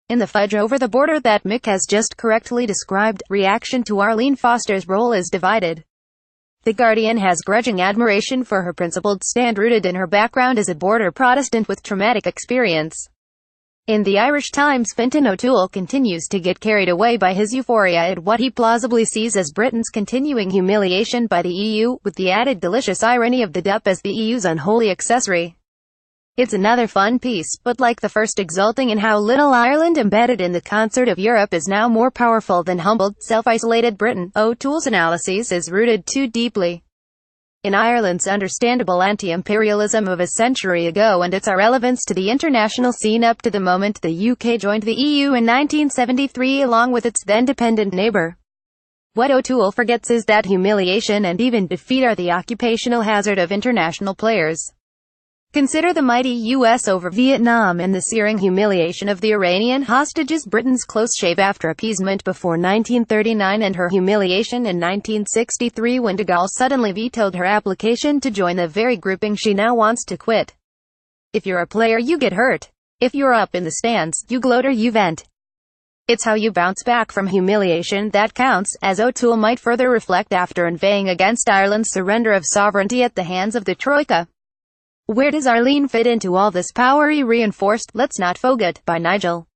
In the fudge over the border that Mick has just correctly described, reaction to Arlene Foster's role is divided. The Guardian has grudging admiration for her principled stand rooted in her background as a border Protestant with traumatic experience. In the Irish Times, Fintan O'Toole continues to get carried away by his euphoria at what he plausibly sees as Britain's continuing humiliation by the EU, with the added delicious irony of the tut as the EU's unholy accessory. It's another fun piece, but like the first, exulting in how little Ireland embedded in the concert of Europe is now more powerful than humbled, self-isolated Britain. O'Toole's analysis is rooted too deeply in Ireland's understandable anti-imperialism of a century ago and its irrelevance to the international scene up to the moment the UK joined the EU in 1973 along with its then-dependent neighbour. What O'Toole forgets is that humiliation and even defeat are the occupational hazard of international players. Consider the mighty US over Vietnam and the searing humiliation of the Iranian hostages, Britain's close shave after appeasement before 1939, and her humiliation in 1963 when de Gaulle suddenly vetoed her application to join the very grouping she now wants to quit. If you're a player, you get hurt. If you're up in the stands, you gloat or you vent. It's how you bounce back from humiliation that counts, as O'Toole might further reflect after inveighing against Ireland's surrender of sovereignty at the hands of the Troika. Where does Arlene fit into all this power? He reinforced, "Let's not forget," by Nigel.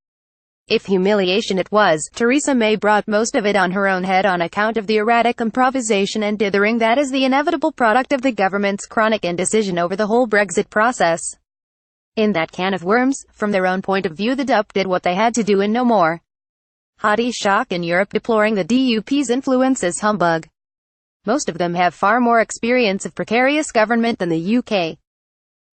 If humiliation it was, Theresa May brought most of it on her own head on account of the erratic improvisation and dithering that is the inevitable product of the government's chronic indecision over the whole Brexit process. In that can of worms, from their own point of view, the DUP did what they had to do and no more. Haughty shock in Europe, deploring the DUP's influence as humbug. Most of them have far more experience of precarious government than the UK.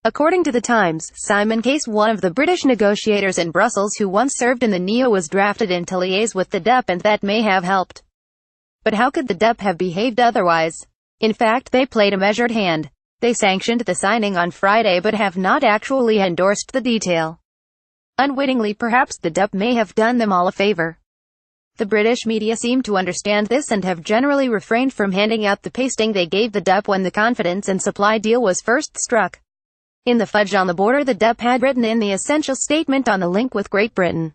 According to the Times, Simon Case, one of the British negotiators in Brussels who once served in the NEO, was drafted in to liaise with the DUP, and that may have helped. But how could the DUP have behaved otherwise? In fact, they played a measured hand. They sanctioned the signing on Friday but have not actually endorsed the detail. Unwittingly perhaps, the DUP may have done them all a favour. The British media seem to understand this and have generally refrained from handing out the pasting they gave the DUP when the confidence and supply deal was first struck. In the fudge on the border, the DUP had written in the essential statement on the link with Great Britain.